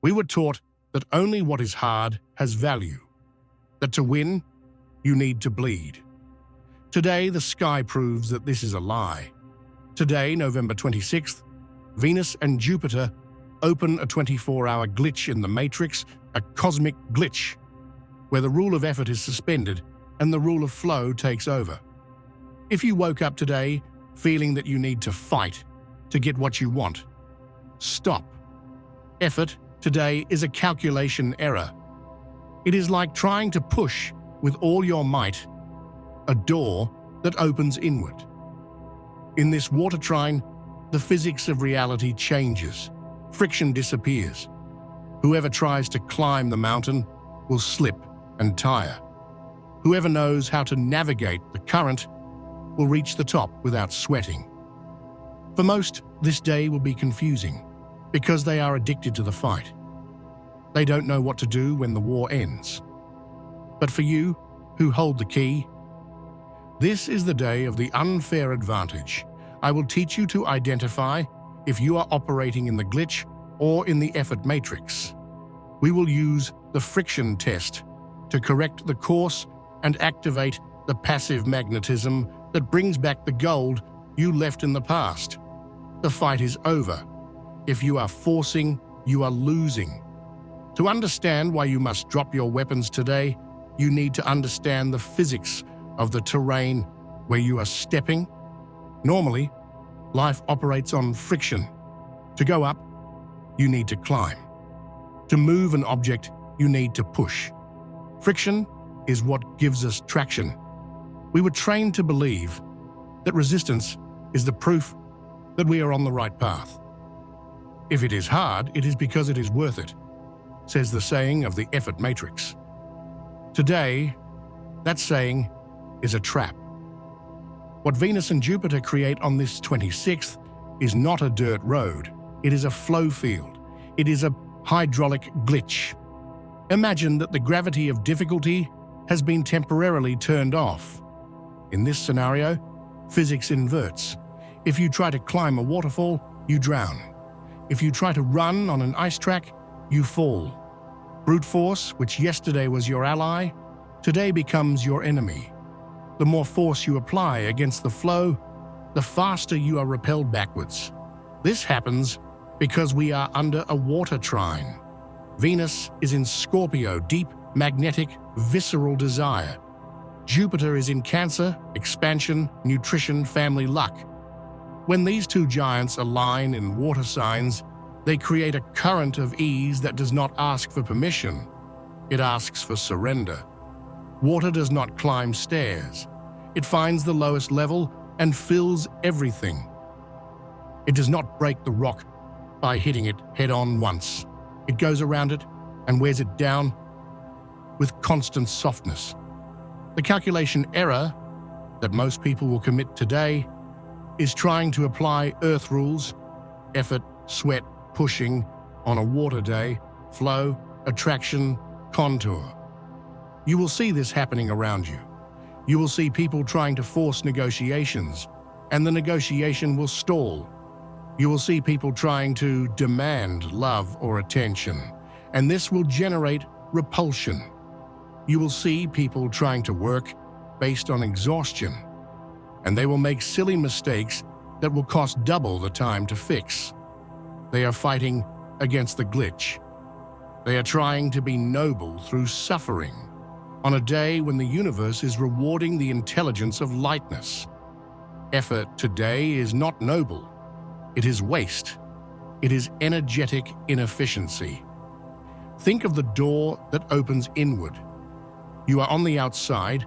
We were taught that only what is hard has value, that to win, you need to bleed. Today, the sky proves that this is a lie. Today, November 26th, Venus and Jupiter open a 24-hour glitch in the matrix, a cosmic glitch, where the rule of effort is suspended and the rule of flow takes over. If you woke up today feeling that you need to fight to get what you want, stop. Effort today is a calculation error. It is like trying to push with all your might a door that opens inward. In this water trine, the physics of reality changes. Friction disappears. Whoever tries to climb the mountain will slip and tire. Whoever knows how to navigate the current will reach the top without sweating. For most, this day will be confusing because they are addicted to the fight. They don't know what to do when the war ends. But for you, who hold the key, this is the day of the unfair advantage. I will teach you to identify if you are operating in the glitch or in the effort matrix. We will use the friction test to correct the course and activate the passive magnetism that brings back the gold you left in the past. The fight is over. If you are forcing, you are losing. To understand why you must drop your weapons today, you need to understand the physics of the terrain where you are stepping. Normally, life operates on friction. To go up, you need to climb. To move an object, you need to push. Friction is what gives us traction. We were trained to believe that resistance is the proof that we are on the right path. If it is hard, it is because it is worth it, says the saying of the effort matrix. Today, that saying is a trap. What Venus and Jupiter create on this 26th is not a dirt road. It is a flow field. It is a hydraulic glitch. Imagine that the gravity of difficulty has been temporarily turned off. In this scenario, physics inverts. If you try to climb a waterfall, you drown. If you try to run on an ice track, you fall. Brute force, which yesterday was your ally, today becomes your enemy. The more force you apply against the flow, the faster you are repelled backwards. This happens because we are under a water trine. Venus is in Scorpio, deep, magnetic, visceral desire. Jupiter is in Cancer, expansion, nutrition, family luck. When these two giants align in water signs, they create a current of ease that does not ask for permission. It asks for surrender. Water does not climb stairs. It finds the lowest level and fills everything. It does not break the rock by hitting it head-on once. It goes around it and wears it down with constant softness. The calculation error that most people will commit today is trying to apply earth rules, effort, sweat, pushing on a water day, flow, attraction, contour. You will see this happening around you. You will see people trying to force negotiations, and the negotiation will stall. You will see people trying to demand love or attention, and this will generate repulsion. You will see people trying to work based on exhaustion, and they will make silly mistakes that will cost double the time to fix. They are fighting against the glitch. They are trying to be noble through suffering on a day when the universe is rewarding the intelligence of lightness. Effort today is not noble. It is waste. It is energetic inefficiency. Think of the door that opens inward. You are on the outside,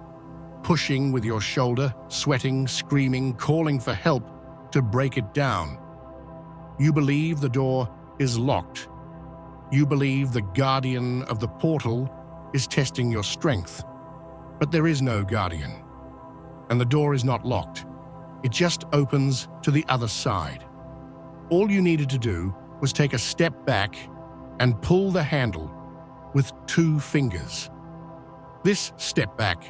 pushing with your shoulder, sweating, screaming, calling for help to break it down. You believe the door is locked. You believe the guardian of the portal is testing your strength. But there is no guardian, and the door is not locked. It just opens to the other side. All you needed to do was take a step back and pull the handle with 2 fingers. This step back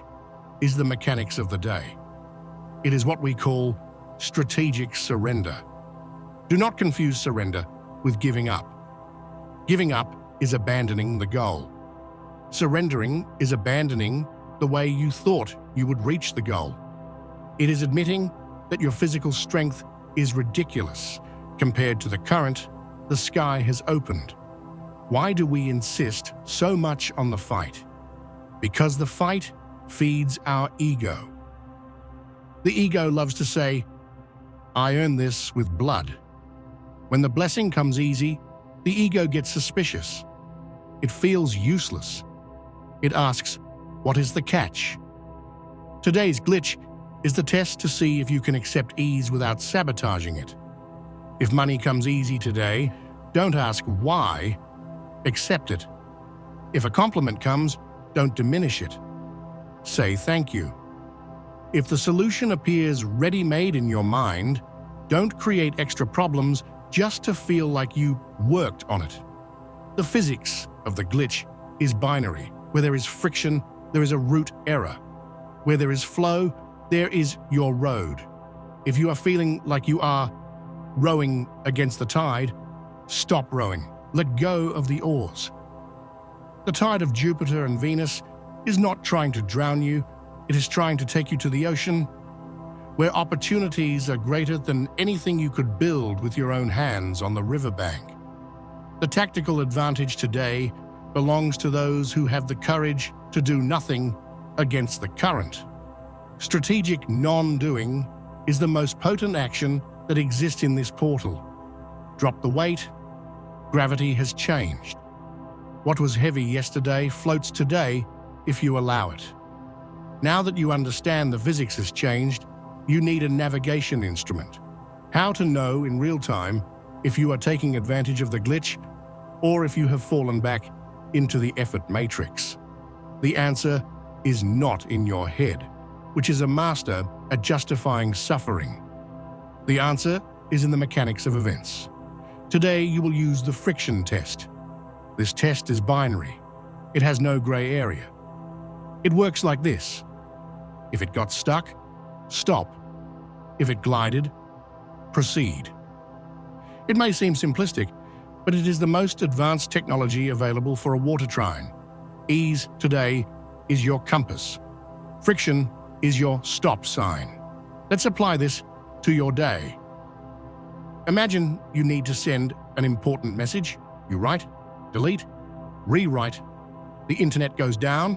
is the mechanics of the day. It is what we call strategic surrender. Do not confuse surrender with giving up. Giving up is abandoning the goal. Surrendering is abandoning the way you thought you would reach the goal. It is admitting that your physical strength is ridiculous compared to the current the sky has opened. Why do we insist so much on the fight? Because the fight feeds our ego. The ego loves to say, "I earned this with blood." When the blessing comes easy, the ego gets suspicious. It feels useless. It asks, "What is the catch?" Today's glitch is the test to see if you can accept ease without sabotaging it. If money comes easy today, don't ask why, accept it. If a compliment comes, don't diminish it. Say thank you. If the solution appears ready-made in your mind, don't create extra problems just to feel like you worked on it. The physics of the glitch is binary. Where there is friction, there is a root error. Where there is flow, there is your road. If you are feeling like you are rowing against the tide, stop rowing. Let go of the oars. The tide of Jupiter and Venus is not trying to drown you. It is trying to take you to the ocean, where opportunities are greater than anything you could build with your own hands on the riverbank. The tactical advantage today belongs to those who have the courage to do nothing against the current. Strategic non-doing is the most potent action that exists in this portal. Drop the weight. Gravity has changed. What was heavy yesterday floats today if you allow it. Now that you understand the physics has changed, you need a navigation instrument. How to know in real time if you are taking advantage of the glitch or if you have fallen back into the effort matrix. The answer is not in your head, which is a master at justifying suffering. The answer is in the mechanics of events. Today, you will use the friction test. This test is binary. It has no gray area. It works like this. If it got stuck, stop. If it glided, proceed. It may seem simplistic, but it is the most advanced technology available for a water trine. Ease today is your compass. Friction is your stop sign. Let's apply this to your day. Imagine you need to send an important message. You write, delete, rewrite. The internet goes down.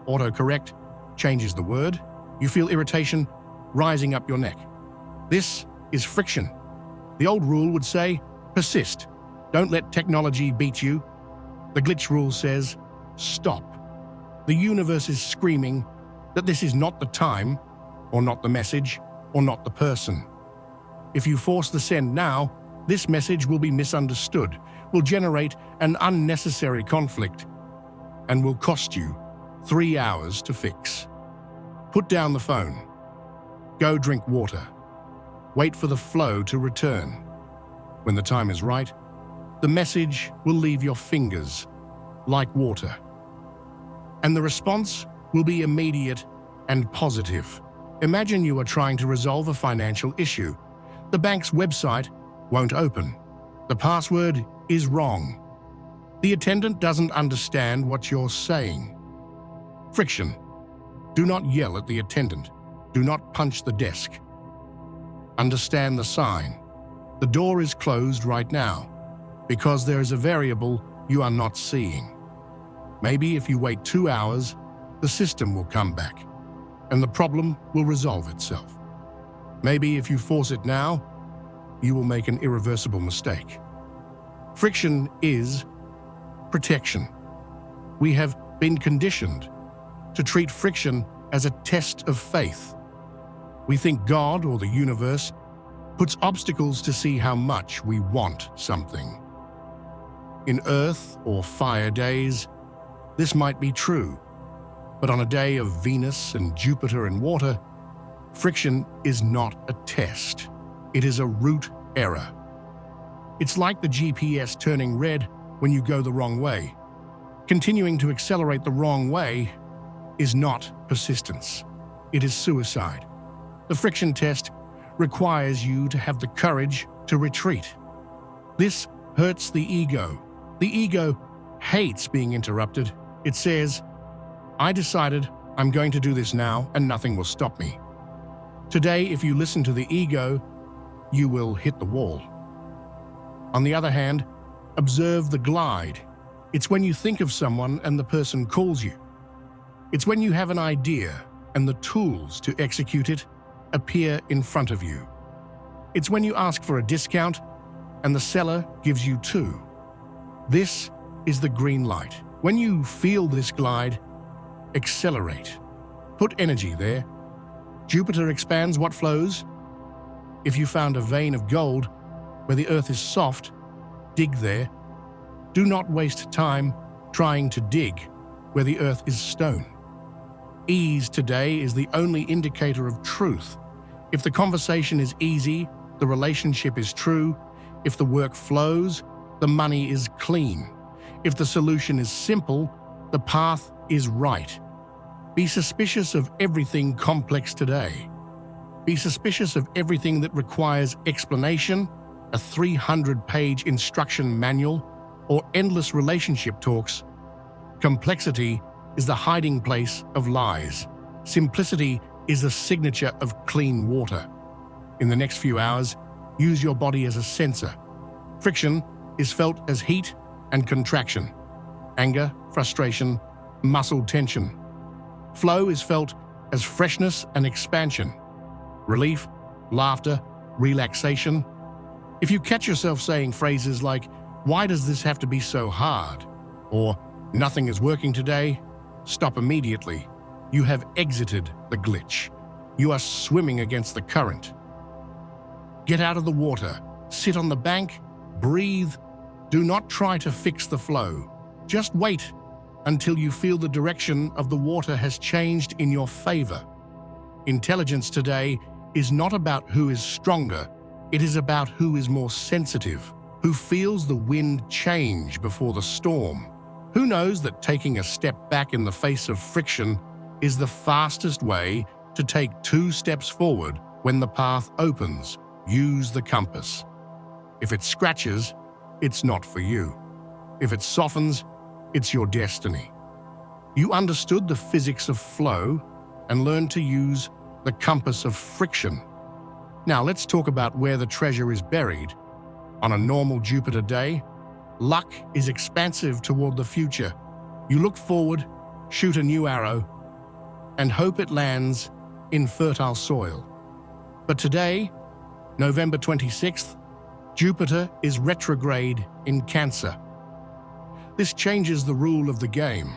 Autocorrect changes the word. You feel irritation rising up your neck. This is friction. The old rule would say, persist. Don't let technology beat you. The glitch rule says, stop. The universe is screaming that this is not the time, or not the message, or not the person. If you force the send now, this message will be misunderstood, will generate an unnecessary conflict, and will cost you 3 hours to fix. Put down the phone. Go drink water. Wait for the flow to return. When the time is right, the message will leave your fingers like water. And the response will be immediate and positive. Imagine you are trying to resolve a financial issue. The bank's website won't open. The password is wrong. The attendant doesn't understand what you're saying. Friction. Do not yell at the attendant. Do not punch the desk. Understand the sign. The door is closed right now because there is a variable you are not seeing. Maybe if you wait 2 hours, the system will come back and the problem will resolve itself. Maybe if you force it now, you will make an irreversible mistake. Friction is protection. We have been conditioned to treat friction as a test of faith. We think God or the universe puts obstacles to see how much we want something. In earth or fire days, this might be true, but on a day of Venus and Jupiter and water, friction is not a test. It is a root error. It's like the GPS turning red when you go the wrong way. Continuing to accelerate the wrong way is not persistence. It is suicide. The friction test requires you to have the courage to retreat. This hurts the ego. The ego hates being interrupted. It says, I decided I'm going to do this now and nothing will stop me. Today, if you listen to the ego, you will hit the wall. On the other hand, observe the glide. It's when you think of someone and the person calls you. It's when you have an idea and the tools to execute it appear in front of you. It's when you ask for a discount and the seller gives you two. This is the green light. When you feel this glide, accelerate. Put energy there. Jupiter expands what flows. If you found a vein of gold where the earth is soft, dig there. Do not waste time trying to dig where the earth is stone. Ease today is the only indicator of truth. If the conversation is easy, the relationship is true. If the work flows, the money is clean. If the solution is simple, the path is right. Be suspicious of everything complex today. Be suspicious of everything that requires explanation, a 300-page instruction manual, or endless relationship talks. Complexity is the hiding place of lies. Simplicity is the signature of clean water. In the next few hours, use your body as a sensor. Friction is felt as heat and contraction. Anger, frustration, muscle tension. Flow is felt as freshness and expansion. Relief, laughter, relaxation. If you catch yourself saying phrases like, "Why does this have to be so hard?" or "Nothing is working today," stop immediately. You have exited the glitch. You are swimming against the current. Get out of the water, sit on the bank, breathe. Do not try to fix the flow. Just wait until you feel the direction of the water has changed in your favor. Intelligence today is not about who is stronger, it is about who is more sensitive, who feels the wind change before the storm, who knows that taking a step back in the face of friction is the fastest way to take 2 steps forward when the path opens. Use the compass. If it scratches, it's not for you. If it softens, it's your destiny. You understood the physics of flow and learned to use the compass of friction. Now let's talk about where the treasure is buried. On a normal Jupiter day, luck is expansive toward the future. You look forward, shoot a new arrow, and hope it lands in fertile soil. But today, November 26th, Jupiter is retrograde in Cancer. This changes the rule of the game.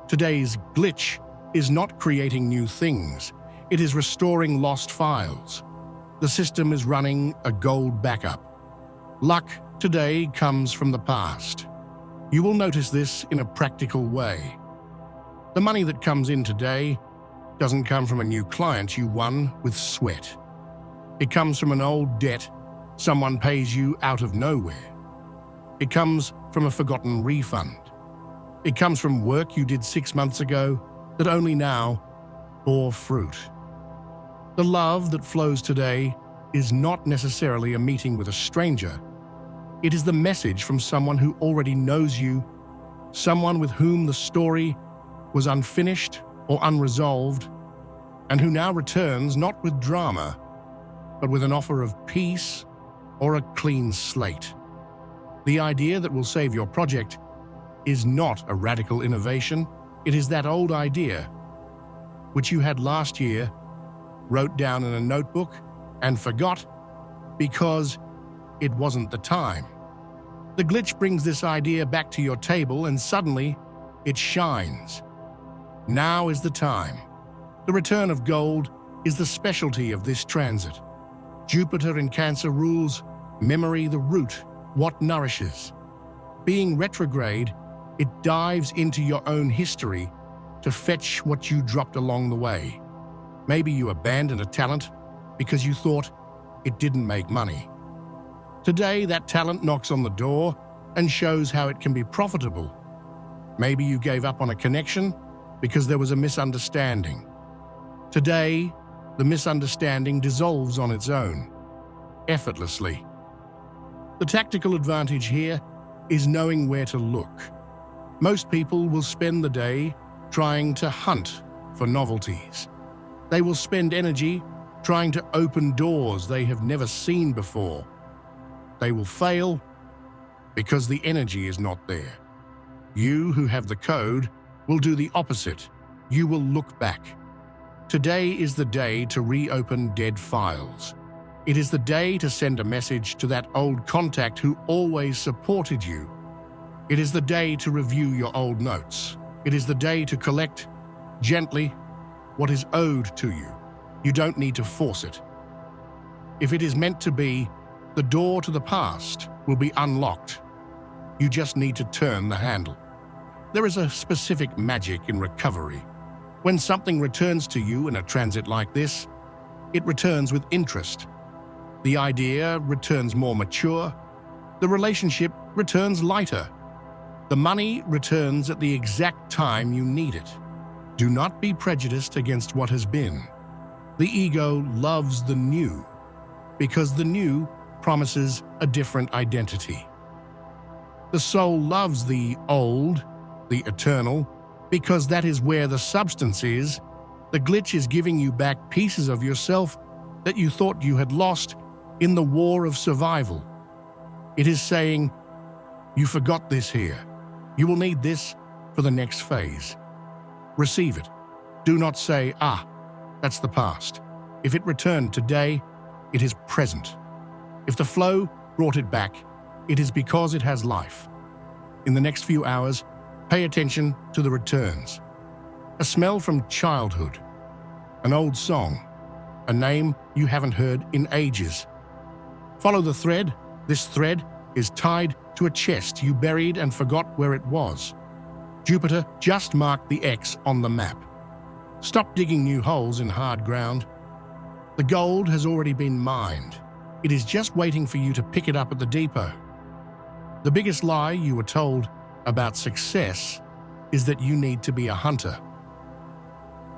Today's glitch is not creating new things. It is restoring lost files. The system is running a gold backup. Luck today comes from the past. You will notice this in a practical way. The money that comes in today doesn't come from a new client you won with sweat. It comes from an old debt someone pays you out of nowhere. It comes from a forgotten refund. It comes from work you did 6 months ago that only now bore fruit. The love that flows today is not necessarily a meeting with a stranger. It is the message from someone who already knows you, someone with whom the story was unfinished or unresolved, and who now returns not with drama, but with an offer of peace or a clean slate. The idea that will save your project is not a radical innovation. It is that old idea, which you had last year, wrote down in a notebook, and forgot because it wasn't the time. The glitch brings this idea back to your table, and suddenly it shines. Now is the time. The return of gold is the specialty of this transit. Jupiter in Cancer rules memory, the root, what nourishes. Being retrograde, it dives into your own history to fetch what you dropped along the way. Maybe you abandoned a talent because you thought it didn't make money. Today, that talent knocks on the door and shows how it can be profitable. Maybe you gave up on a connection because there was a misunderstanding. Today, the misunderstanding dissolves on its own, effortlessly. The tactical advantage here is knowing where to look. Most people will spend the day trying to hunt for novelties. They will spend energy trying to open doors they have never seen before. They will fail because the energy is not there. You who have the code will do the opposite. You will look back. Today is the day to reopen dead files. It is the day to send a message to that old contact who always supported you. It is the day to review your old notes. It is the day to collect, gently, what is owed to you. You don't need to force it. If it is meant to be, the door to the past will be unlocked. You just need to turn the handle. There is a specific magic in recovery. When something returns to you in a transit like this, it returns with interest. The idea returns more mature. The relationship returns lighter. The money returns at the exact time you need it. Do not be prejudiced against what has been. The ego loves the new because the new promises a different identity. The soul loves the old, the eternal, because that is where the substance is. The glitch is giving you back pieces of yourself that you thought you had lost in the war of survival. It is saying, you forgot this here. You will need this for the next phase. Receive it. Do not say, that's the past. If it returned today, it is present. If the flow brought it back, it is because it has life. In the next few hours, pay attention to the returns. A smell from childhood, an old song, a name you haven't heard in ages. Follow the thread. This thread is tied to a chest you buried and forgot where it was. Jupiter just marked the X on the map. Stop digging new holes in hard ground. The gold has already been mined. It is just waiting for you to pick it up at the depot. The biggest lie you were told about success is that you need to be a hunter.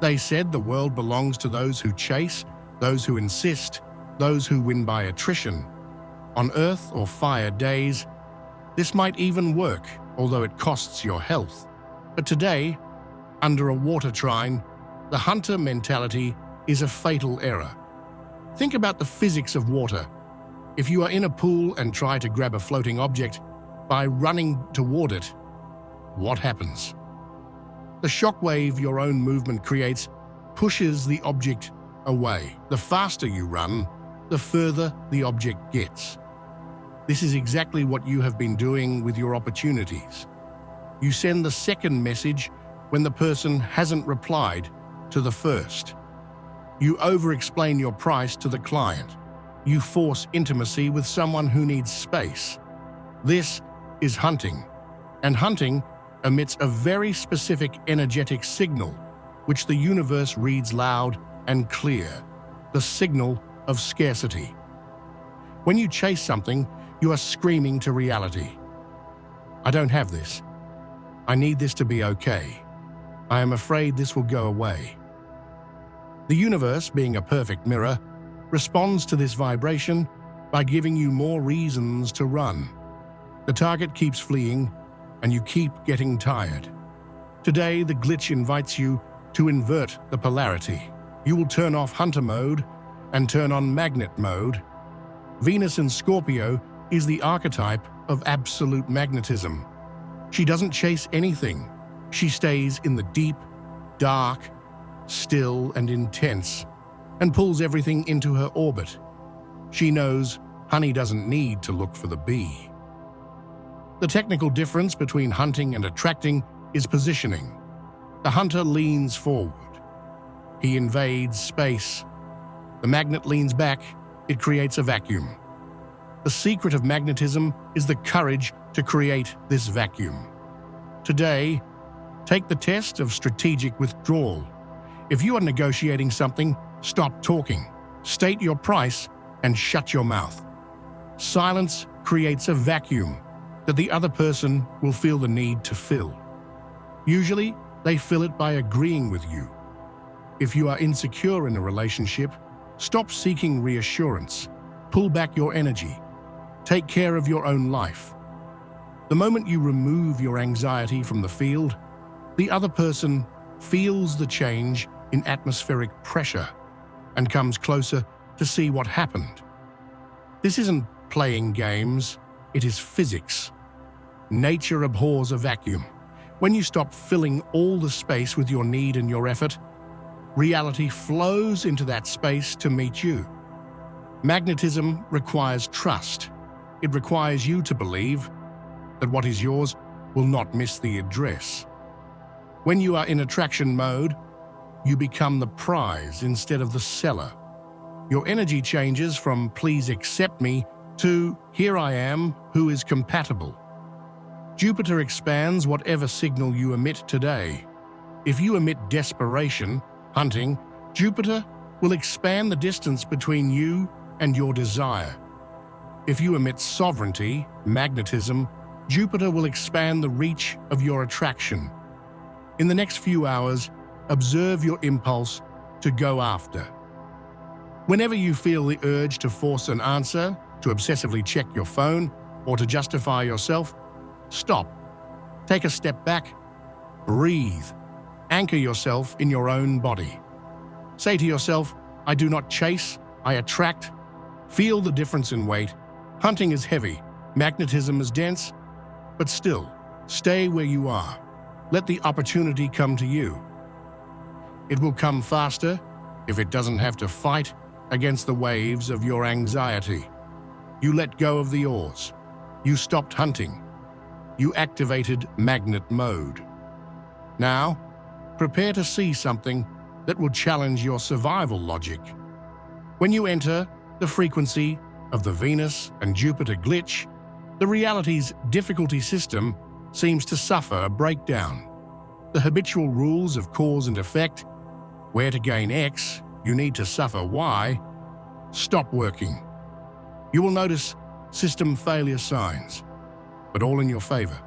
They said the world belongs to those who chase, those who insist, those who win by attrition. On earth or fire days, this might even work, although it costs your health. But today, under a water trine, the hunter mentality is a fatal error. Think about the physics of water. If you are in a pool and try to grab a floating object by running toward it, what happens? The shockwave your own movement creates pushes the object away. The faster you run, the further the object gets. This is exactly what you have been doing with your opportunities. You send the second message when the person hasn't replied to the first. You over-explain your price to the client. You force intimacy with someone who needs space. This is hunting, and hunting emits a very specific energetic signal, which the universe reads loud and clear, the signal of scarcity. When you chase something, you are screaming to reality. I don't have this. I need this to be okay. I am afraid this will go away. The universe, being a perfect mirror, responds to this vibration by giving you more reasons to run. The target keeps fleeing, and you keep getting tired. Today, the glitch invites you to invert the polarity. You will turn off hunter mode and turn on magnet mode. Venus in Scorpio is the archetype of absolute magnetism. She doesn't chase anything. She stays in the deep, dark, still and intense, and pulls everything into her orbit. She knows honey doesn't need to look for the bee. The technical difference between hunting and attracting is positioning. The hunter leans forward. He invades space. The magnet leans back. It creates a vacuum. The secret of magnetism is the courage to create this vacuum. Today, take the test of strategic withdrawal. If you are negotiating something, stop talking. State your price and shut your mouth. Silence creates a vacuum that the other person will feel the need to fill. Usually, they fill it by agreeing with you. If you are insecure in a relationship, stop seeking reassurance. Pull back your energy. Take care of your own life. The moment you remove your anxiety from the field, the other person feels the change in atmospheric pressure and comes closer to see what happened. This isn't playing games, it is physics. Nature abhors a vacuum. When you stop filling all the space with your need and your effort, reality flows into that space to meet you. Magnetism requires trust. It requires you to believe that what is yours will not miss the address. When you are in attraction mode, you become the prize instead of the seller. Your energy changes from "please accept me" to "here I am, who is compatible." Jupiter expands whatever signal you emit today. If you emit desperation, hunting, Jupiter will expand the distance between you and your desire. If you emit sovereignty, magnetism, Jupiter will expand the reach of your attraction. In the next few hours, observe your impulse to go after. Whenever you feel the urge to force an answer, to obsessively check your phone, or to justify yourself, stop. Take a step back. Breathe. Anchor yourself in your own body. Say to yourself, "I do not chase, I attract." Feel the difference in weight. Hunting is heavy, magnetism is dense, but still, stay where you are. Let the opportunity come to you. It will come faster if it doesn't have to fight against the waves of your anxiety. You let go of the oars. You stopped hunting. You activated magnet mode. Now, prepare to see something that will challenge your survival logic. When you enter the frequency of the Venus and Jupiter glitch, the reality's difficulty system seems to suffer a breakdown. The habitual rules of cause and effect, where to gain X, you need to suffer Y, stop working. You will notice system failure signs, but all in your favor.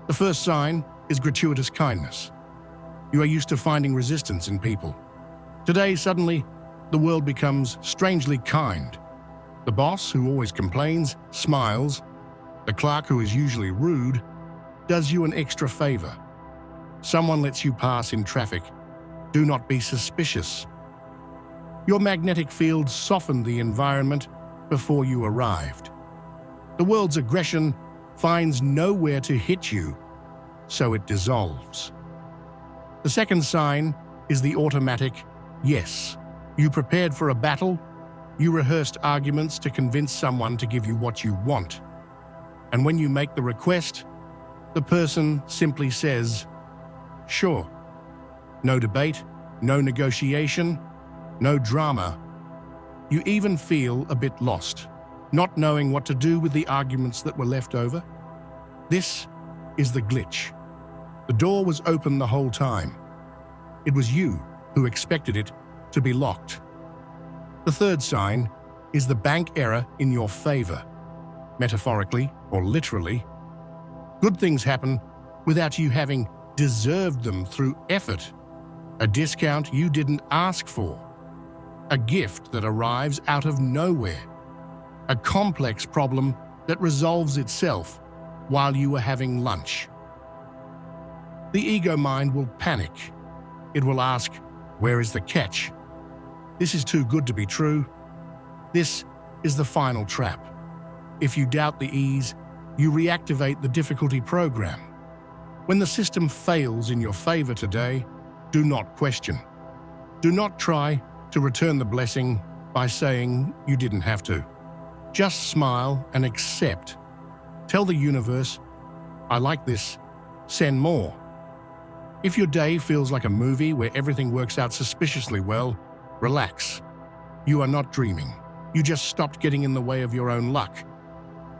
The first sign is gratuitous kindness. You are used to finding resistance in people. Today, suddenly, the world becomes strangely kind. The boss, who always complains, smiles. The clerk, who is usually rude, does you an extra favor. Someone lets you pass in traffic. Do not be suspicious. Your magnetic field softened the environment before you arrived. The world's aggression finds nowhere to hit you, so it dissolves. The second sign is the automatic yes. You prepared for a battle. You rehearsed arguments to convince someone to give you what you want. And when you make the request, the person simply says, "Sure." No debate, no negotiation, no drama. You even feel a bit lost, not knowing what to do with the arguments that were left over. This is the glitch. The door was open the whole time. It was you who expected it to be locked. The third sign is the bank error in your favor. Metaphorically or literally, good things happen without you having deserved them through effort. A discount you didn't ask for. A gift that arrives out of nowhere. A complex problem that resolves itself while you were having lunch. The ego mind will panic. It will ask, "Where is the catch? This is too good to be true." This is the final trap. If you doubt the ease, you reactivate the difficulty program. When the system fails in your favor today, do not question. Do not try to return the blessing by saying you didn't have to. Just smile and accept. Tell the universe, "I like this. Send more." If your day feels like a movie where everything works out suspiciously well, relax. You are not dreaming. You just stopped getting in the way of your own luck.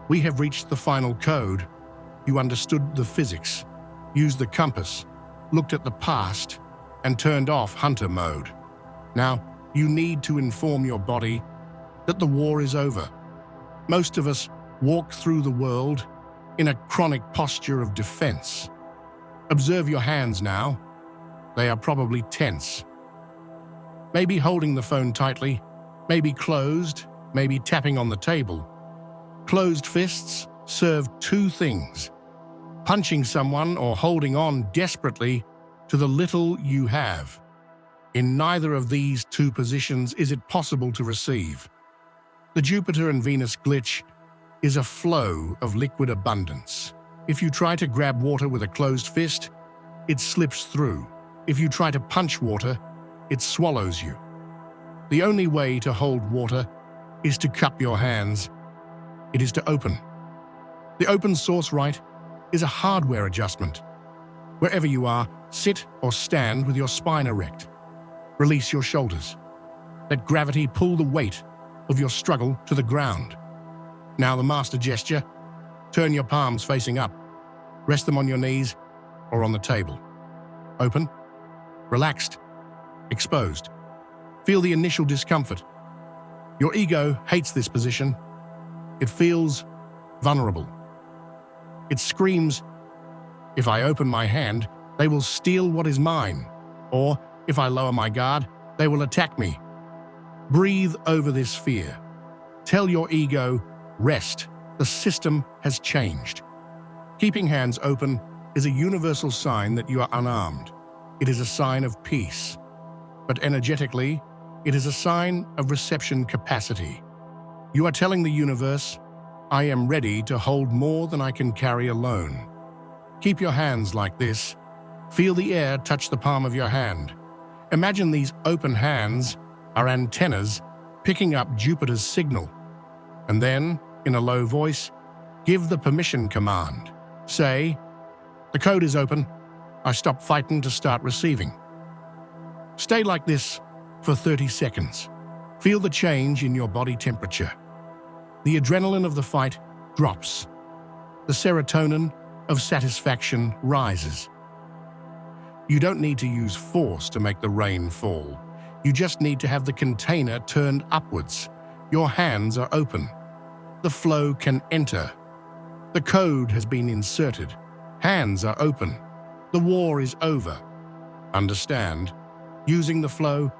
We have reached the final code. You understood the physics, used the compass, looked at the past, and turned off hunter mode. Now, you need to inform your body that the war is over. Most of us walk through the world in a chronic posture of defense. Observe your hands now. They are probably tense. Maybe holding the phone tightly, maybe closed, maybe tapping on the table. Closed fists serve two things: punching someone or holding on desperately to the little you have. In neither of these two positions is it possible to receive. The Jupiter and Venus glitch is a flow of liquid abundance. If you try to grab water with a closed fist, it slips through. If you try to punch water, it swallows you. The only way to hold water is to cup your hands. It is to open. The open source right is a hardware adjustment. Wherever you are, sit or stand with your spine erect. Release your shoulders. Let gravity pull the weight of your struggle to the ground. Now the master gesture. Turn your palms facing up. Rest them on your knees or on the table. Open, relaxed, exposed. Feel the initial discomfort. Your ego hates this position. It feels vulnerable. It screams, if I open my hand, they will steal what is mine. Or, if I lower my guard, they will attack me. Breathe over this fear. Tell your ego, rest, the system has changed. Keeping hands open is a universal sign that you are unarmed. It is a sign of peace. But energetically, it is a sign of reception capacity. You are telling the universe, I am ready to hold more than I can carry alone. Keep your hands like this. Feel the air touch the palm of your hand. Imagine these open hands are antennas picking up Jupiter's signal. And then, in a low voice, give the permission command. Say, the code is open. I stop fighting to start receiving. Stay like this for 30 seconds. Feel the change in your body temperature. The adrenaline of the fight drops. The serotonin of satisfaction rises. You don't need to use force to make the rain fall. You just need to have the container turned upwards. Your hands are open. The flow can enter. The code has been inserted. Hands are open. The war is over. Understand, using the flow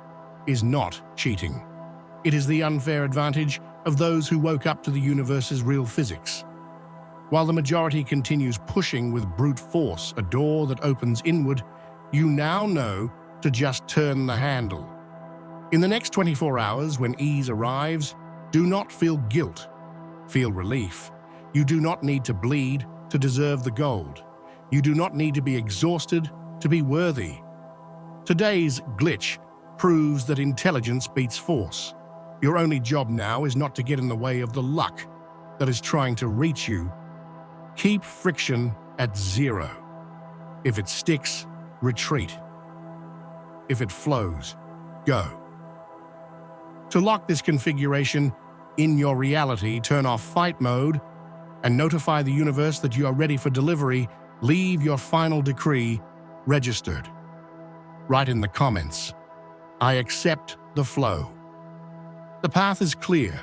is not cheating. It is the unfair advantage of those who woke up to the universe's real physics. While the majority continues pushing with brute force a door that opens inward, you now know to just turn the handle. In the next 24 hours, when ease arrives, do not feel guilt. Feel relief. You do not need to bleed to deserve the gold. You do not need to be exhausted to be worthy. Today's glitch proves that intelligence beats force. Your only job now is not to get in the way of the luck that is trying to reach you. Keep friction at zero. If it sticks, retreat. If it flows, go. To lock this configuration in your reality, turn off fight mode and notify the universe that you are ready for delivery. Leave your final decree registered. Write in the comments, I accept the flow. The path is clear.